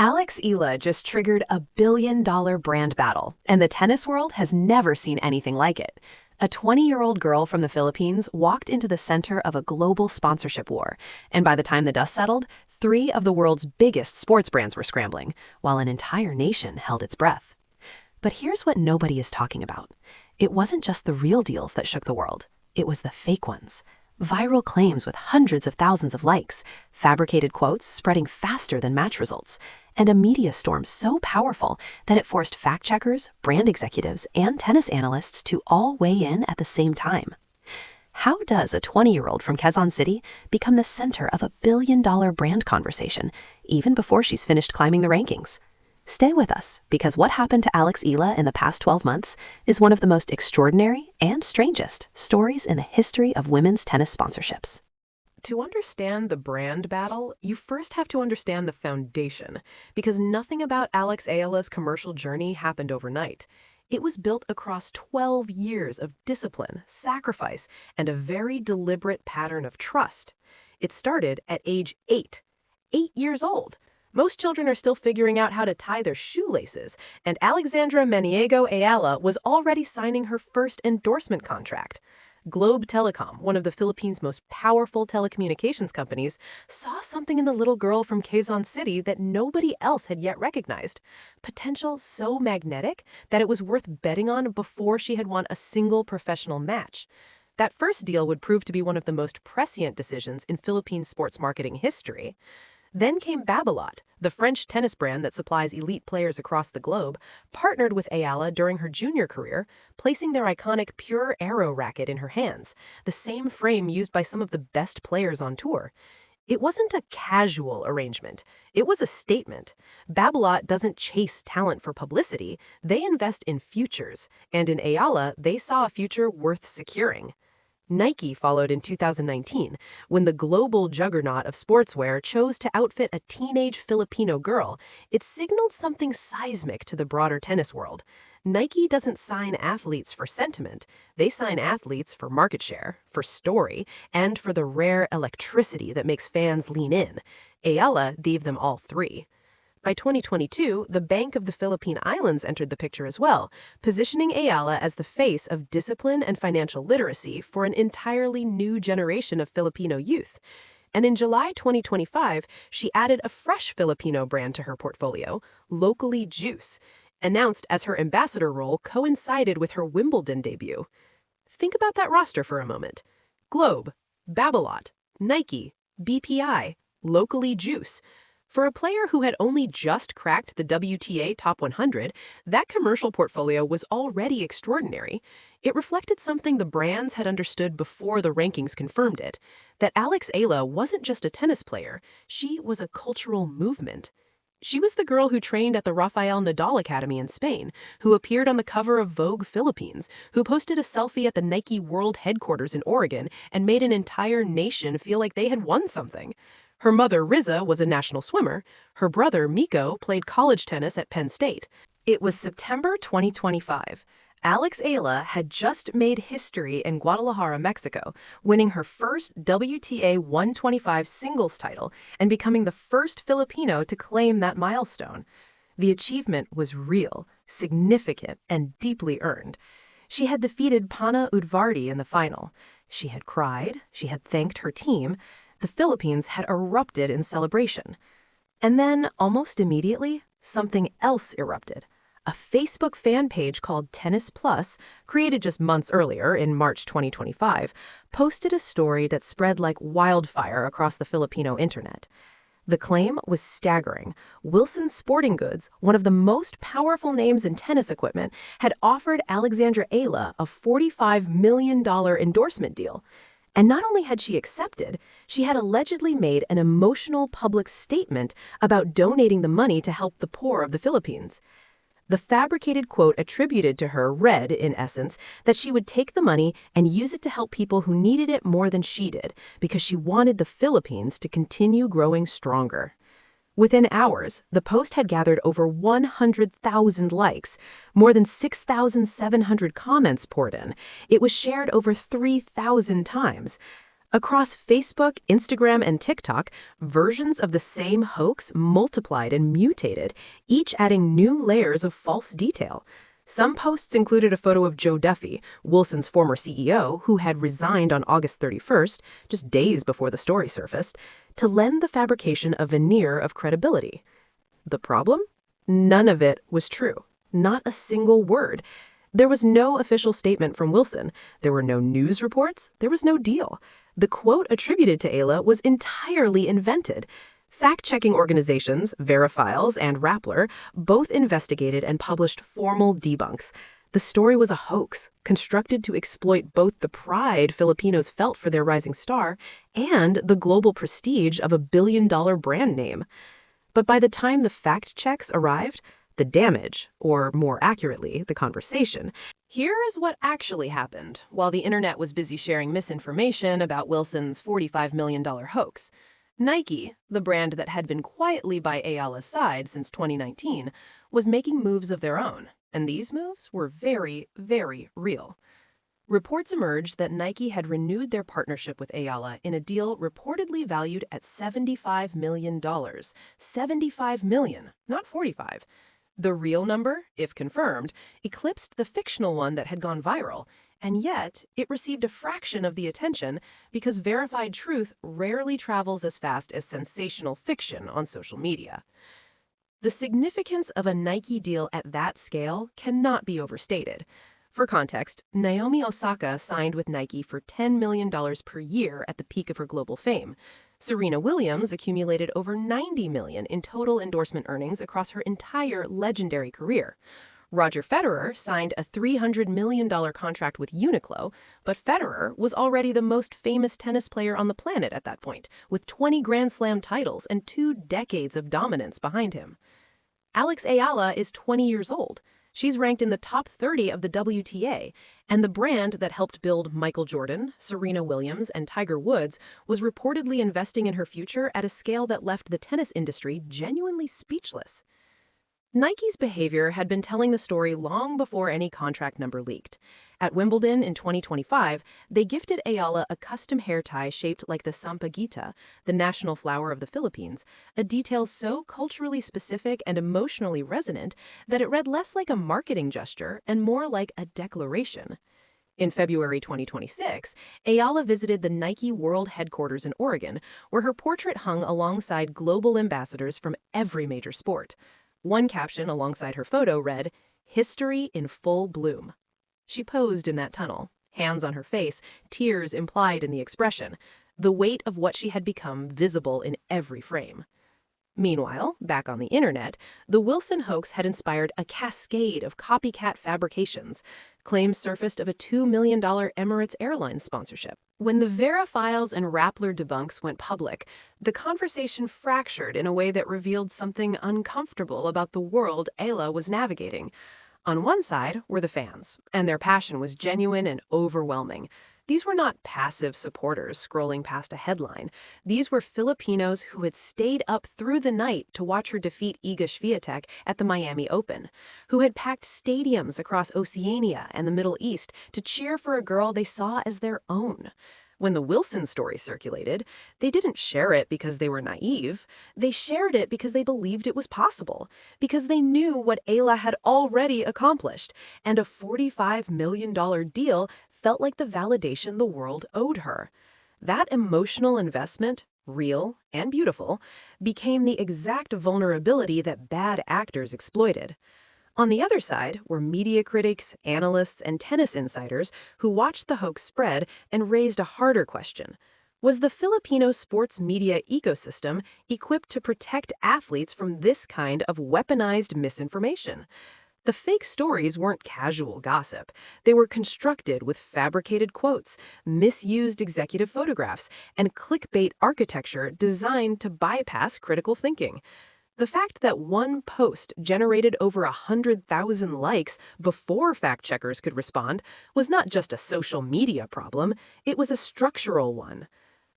Alex Eala just triggered a billion-dollar brand battle, and the tennis world has never seen anything like it. A 20-year-old girl from the Philippines walked into the center of a global sponsorship war, and by the time the dust settled, three of the world's biggest sports brands were scrambling, while an entire nation held its breath. But here's what nobody is talking about. It wasn't just the real deals that shook the world. It was the fake ones. Viral claims with hundreds of thousands of likes, fabricated quotes spreading faster than match results, and a media storm so powerful that it forced fact-checkers, brand executives, and tennis analysts to all weigh in at the same time. How does a 20-year-old from Quezon City become the center of a billion-dollar brand conversation, even before she's finished climbing the rankings? Stay with us, because what happened to Alex Eala in the past 12 months is one of the most extraordinary and strangest stories in the history of women's tennis sponsorships. To understand the brand battle, you first have to understand the foundation, because nothing about Alex Eala's commercial journey happened overnight. It was built across 12 years of discipline, sacrifice, and a very deliberate pattern of trust. It started at age 8. 8 years old. Most children are still figuring out how to tie their shoelaces, and Alexandra Maniego Eala was already signing her first endorsement contract. Globe Telecom, one of the Philippines' most powerful telecommunications companies, saw something in the little girl from Quezon City that nobody else had yet recognized. Potential so magnetic that it was worth betting on before she had won a single professional match. That first deal would prove to be one of the most prescient decisions in Philippine sports marketing history. Then came Babolat, the French tennis brand that supplies elite players across the globe, partnered with Eala during her junior career, placing their iconic Pure Aero racket in her hands, the same frame used by some of the best players on tour. It wasn't a casual arrangement. It was a statement. Babolat doesn't chase talent for publicity. They invest in futures, and in Eala, they saw a future worth securing. Nike followed in 2019, when the global juggernaut of sportswear chose to outfit a teenage Filipino girl. It signaled something seismic to the broader tennis world. Nike doesn't sign athletes for sentiment. They sign athletes for market share, for story, and for the rare electricity that makes fans lean in. Eala gave them all three. By 2022, the Bank of the Philippine Islands entered the picture as well, positioning Eala as the face of discipline and financial literacy for an entirely new generation of Filipino youth. And in July 2025, she added a fresh Filipino brand to her portfolio, Locally Juice, announced as her ambassador role coincided with her Wimbledon debut. Think about that roster for a moment. Globe, Babolat, Nike, BPI, Locally Juice. For a player who had only just cracked the WTA Top 100, that commercial portfolio was already extraordinary. It reflected something the brands had understood before the rankings confirmed it, that Alex Eala wasn't just a tennis player, she was a cultural movement. She was the girl who trained at the Rafael Nadal Academy in Spain, who appeared on the cover of Vogue Philippines, who posted a selfie at the Nike World Headquarters in Oregon and made an entire nation feel like they had won something. Her mother, Riza, was a national swimmer. Her brother, Miko, played college tennis at Penn State. It was September 2025. Alex Eala had just made history in Guadalajara, Mexico, winning her first WTA 125 singles title and becoming the first Filipino to claim that milestone. The achievement was real, significant, and deeply earned. She had defeated Pana Udvardi in the final. She had cried. She had thanked her team. The Philippines had erupted in celebration. And then, almost immediately, something else erupted. A Facebook fan page called Tennis Plus, created just months earlier in March 2025, posted a story that spread like wildfire across the Filipino internet. The claim was staggering. Wilson Sporting Goods, one of the most powerful names in tennis equipment, had offered Alexandra Eala a $45 million endorsement deal. And not only had she accepted, she had allegedly made an emotional public statement about donating the money to help the poor of the Philippines. The fabricated quote attributed to her read, in essence, that she would take the money and use it to help people who needed it more than she did, because she wanted the Philippines to continue growing stronger. Within hours, the post had gathered over 100,000 likes, more than 6,700 comments poured in. It was shared over 3,000 times. Across Facebook, Instagram, and TikTok, versions of the same hoax multiplied and mutated, each adding new layers of false detail. Some posts included a photo of Joe Duffy, Wilson's former CEO, who had resigned on August 31st, just days before the story surfaced, to lend the fabrication a veneer of credibility. The problem? None of it was true. Not a single word. There was no official statement from Wilson. There were no news reports. There was no deal. The quote attributed to Eala was entirely invented. Fact-checking organizations, Verifiles and Rappler, both investigated and published formal debunks. The story was a hoax, constructed to exploit both the pride Filipinos felt for their rising star and the global prestige of a billion-dollar brand name. But by the time the fact-checks arrived, the damage, or more accurately, the conversation. Here is what actually happened while the internet was busy sharing misinformation about Wilson's $45 million hoax. Nike, the brand that had been quietly by Eala's side since 2019, was making moves of their own, and these moves were very, very real. Reports emerged that Nike had renewed their partnership with Eala in a deal reportedly valued at $75 million. $75 million, not 45. The real number, if confirmed, eclipsed the fictional one that had gone viral, and yet it received a fraction of the attention because verified truth rarely travels as fast as sensational fiction on social media. The significance of a Nike deal at that scale cannot be overstated. For context, Naomi Osaka signed with Nike for $10 million per year at the peak of her global fame. Serena Williams accumulated over $90 million in total endorsement earnings across her entire legendary career. Roger Federer signed a $300 million contract with Uniqlo, but Federer was already the most famous tennis player on the planet at that point, with 20 Grand Slam titles and 2 decades of dominance behind him. Alex Eala is 20 years old. She's ranked in the top 30 of the WTA, and the brand that helped build Michael Jordan, Serena Williams, and Tiger Woods was reportedly investing in her future at a scale that left the tennis industry genuinely speechless. Nike's behavior had been telling the story long before any contract number leaked. At Wimbledon in 2025, they gifted Eala a custom hair tie shaped like the sampaguita, the national flower of the Philippines, a detail so culturally specific and emotionally resonant that it read less like a marketing gesture and more like a declaration. In February 2026, Eala visited the Nike World Headquarters in Oregon, where her portrait hung alongside global ambassadors from every major sport. One caption alongside her photo read, "History in full bloom." She posed in that tunnel, hands on her face, tears implied in the expression, the weight of what she had become visible in every frame. Meanwhile, back on the internet, the Wilson hoax had inspired a cascade of copycat fabrications. Claims surfaced of a $2 million Emirates Airlines sponsorship. When the Verifiles and Rappler debunks went public, the conversation fractured in a way that revealed something uncomfortable about the world Eala was navigating. On one side were the fans, and their passion was genuine and overwhelming. These were not passive supporters scrolling past a headline. These were Filipinos who had stayed up through the night to watch her defeat Iga Swiatek at the Miami Open, who had packed stadiums across Oceania and the Middle East to cheer for a girl they saw as their own. When the Wilson story circulated, they didn't share it because they were naive. They shared it because they believed it was possible, because they knew what Eala had already accomplished, and a $45 million deal felt like the validation the world owed her. That emotional investment, real and beautiful, became the exact vulnerability that bad actors exploited. On the other side were media critics, analysts, and tennis insiders who watched the hoax spread and raised a harder question. Was the Filipino sports media ecosystem equipped to protect athletes from this kind of weaponized misinformation? The fake stories weren't casual gossip. They were constructed with fabricated quotes, misused executive photographs, and clickbait architecture designed to bypass critical thinking. The fact that one post generated over 100,000 likes before fact-checkers could respond was not just a social media problem, it was a structural one.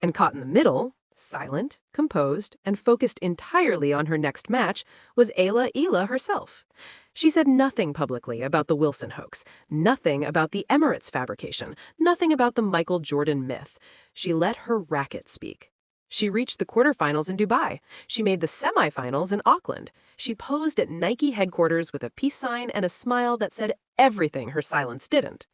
And caught in the middle, Silent, composed, and focused entirely on her next match was Alex Eala herself. She said nothing publicly about the Wilson hoax, nothing about the Emirates fabrication, nothing about the Michael Jordan myth. She let her racket speak. She reached the quarterfinals in Dubai. She made the semifinals in Auckland. She posed at Nike headquarters with a peace sign and a smile that said everything her silence didn't.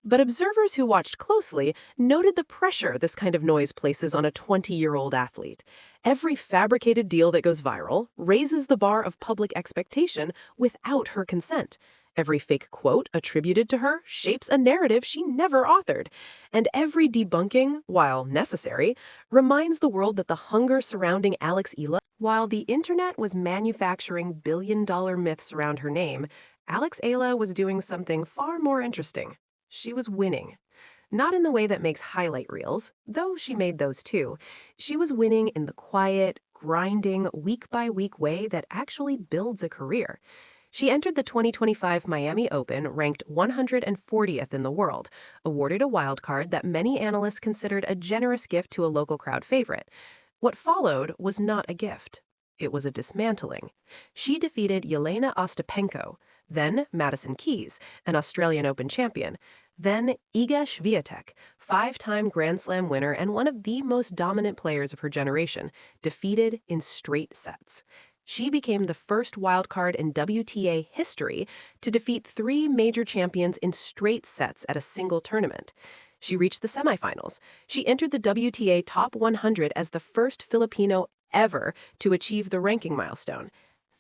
But observers who watched closely noted the pressure this kind of noise places on a 20-year-old athlete. Every fabricated deal that goes viral raises the bar of public expectation without her consent. Every fake quote attributed to her shapes a narrative she never authored. And every debunking, while necessary, reminds the world that the hunger surrounding Alex Eala, while the internet was manufacturing billion-dollar myths around her name, Alex Eala was doing something far more interesting. She was winning. Not in the way that makes highlight reels, though she made those too. She was winning in the quiet, grinding, week-by-week way that actually builds a career. She entered the 2025 Miami Open ranked 140th in the world, awarded a wildcard that many analysts considered a generous gift to a local crowd favorite. What followed was not a gift. It was a dismantling. She defeated Yelena Ostapenko, then Madison Keys, an Australian Open champion, then Iga Swiatek, five-time Grand Slam winner and one of the most dominant players of her generation, defeated in straight sets. She became the first wildcard in WTA history to defeat three major champions in straight sets at a single tournament. She reached the semifinals. She entered the WTA Top 100 as the first Filipino ever to achieve the ranking milestone.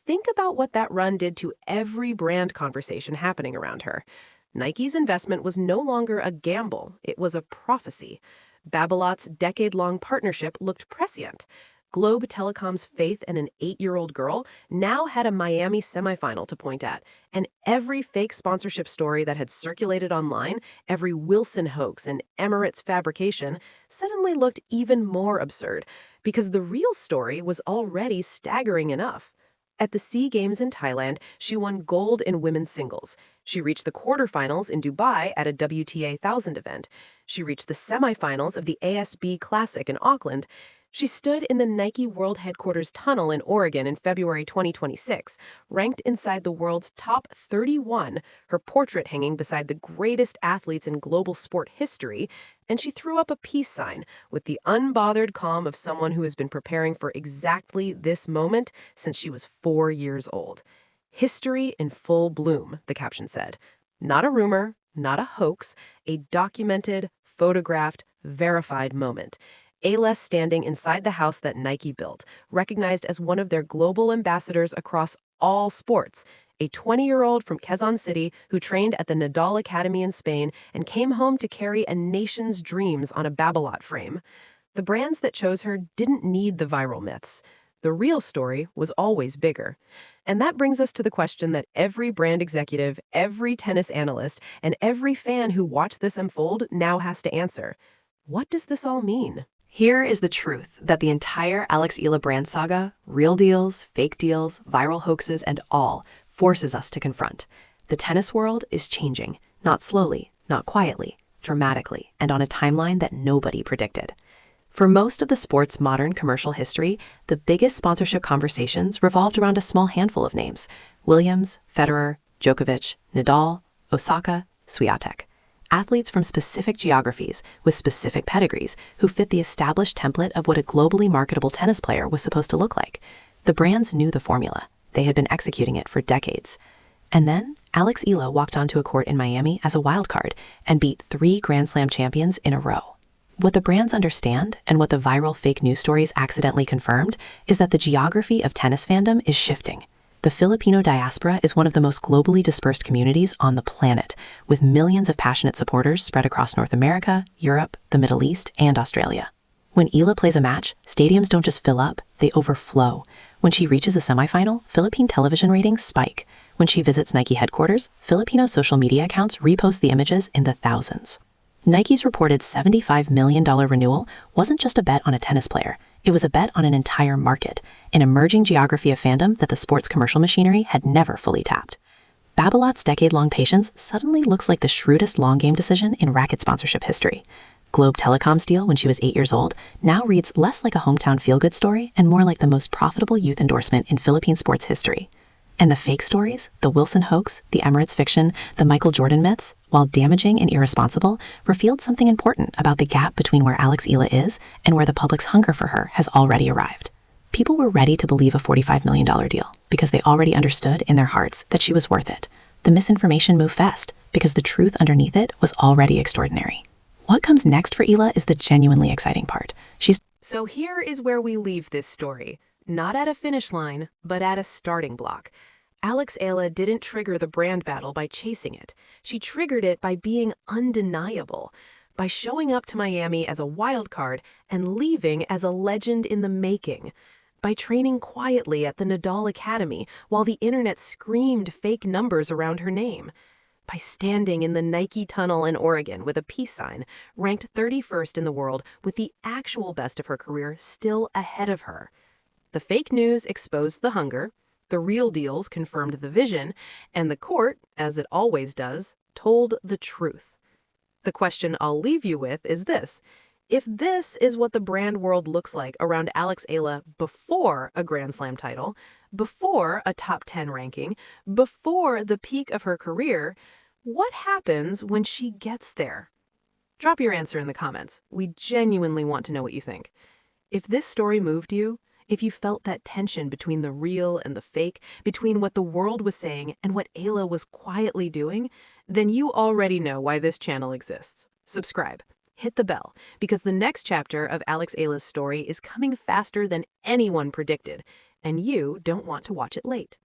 Think about what that run did to every brand conversation happening around her. Nike's investment was no longer a gamble, it was a prophecy. Babolat's decade-long partnership looked prescient. Globe Telecom's faith in an 8-year-old girl now had a Miami semifinal to point at, and every fake sponsorship story that had circulated online, every Wilson hoax and Emirates fabrication, suddenly looked even more absurd, because the real story was already staggering enough. At the SEA Games in Thailand, she won gold in women's singles. She reached the quarterfinals in Dubai at a WTA 1000 event. She reached the semifinals of the ASB Classic in Auckland. She stood in the Nike World Headquarters tunnel in Oregon in February 2026, ranked inside the world's top 31, her portrait hanging beside the greatest athletes in global sport history, and she threw up a peace sign with the unbothered calm of someone who has been preparing for exactly this moment since she was 4 years old. History in full bloom, the caption said. Not a rumor, not a hoax, a documented, photographed, verified moment. Eala standing inside the house that Nike built, recognized as one of their global ambassadors across all sports, a 20-year-old from Quezon City who trained at the Nadal Academy in Spain and came home to carry a nation's dreams on a Babolat frame. The brands that chose her didn't need the viral myths. The real story was always bigger. And that brings us to the question that every brand executive, every tennis analyst, and every fan who watched this unfold now has to answer. What does this all mean? Here is the truth that the entire Alex Eala brand saga, real deals, fake deals, viral hoaxes, and all, forces us to confront. The tennis world is changing, not slowly, not quietly, dramatically, and on a timeline that nobody predicted. For most of the sport's modern commercial history, the biggest sponsorship conversations revolved around a small handful of names: Williams, Federer, Djokovic, Nadal, Osaka, Swiatek. Athletes from specific geographies with specific pedigrees who fit the established template of what a globally marketable tennis player was supposed to look like. The brands knew the formula. They had been executing it for decades. And then Alex Eala walked onto a court in Miami as a wildcard and beat 3 Grand Slam champions in a row. What the brands understand, and what the viral fake news stories accidentally confirmed, is that the geography of tennis fandom is shifting. The Filipino diaspora is one of the most globally dispersed communities on the planet, with millions of passionate supporters spread across North America, Europe, the Middle East, and Australia. When Eala plays a match, stadiums don't just fill up, they overflow. When she reaches a semifinal, Philippine television ratings spike. When she visits Nike headquarters, Filipino social media accounts repost the images in the thousands. Nike's reported $75 million renewal wasn't just a bet on a tennis player. It was a bet on an entire market, an emerging geography of fandom that the sports commercial machinery had never fully tapped. Babolat's decade-long patience suddenly looks like the shrewdest long-game decision in racket sponsorship history. Globe Telecom's deal when she was 8 years old now reads less like a hometown feel-good story and more like the most profitable youth endorsement in Philippine sports history. And the fake stories, the Wilson hoax, the Emirates fiction, the Michael Jordan myths, while damaging and irresponsible, revealed something important about the gap between where Alex Eala is and where the public's hunger for her has already arrived. People were ready to believe a $45 million deal because they already understood in their hearts that she was worth it. The misinformation moved fast because the truth underneath it was already extraordinary. What comes next for Eala is the genuinely exciting part. So here is where we leave this story. Not at a finish line, but at a starting block. Alex Eala didn't trigger the brand battle by chasing it. She triggered it by being undeniable, by showing up to Miami as a wild card and leaving as a legend in the making, by training quietly at the Nadal Academy while the internet screamed fake numbers around her name, by standing in the Nike tunnel in Oregon with a peace sign, ranked 31st in the world with the actual best of her career still ahead of her. The fake news exposed the hunger, the real deals confirmed the vision, and the court, as it always does, told the truth. The question I'll leave you with is this. If this is what the brand world looks like around Alex Eala before a Grand Slam title, before a top 10 ranking, before the peak of her career, what happens when she gets there? Drop your answer in the comments. We genuinely want to know what you think. If this story moved you, if you felt that tension between the real and the fake, between what the world was saying and what Eala was quietly doing, then you already know why this channel exists. Subscribe, hit the bell, because the next chapter of Alex Eala's story is coming faster than anyone predicted, and you don't want to watch it late.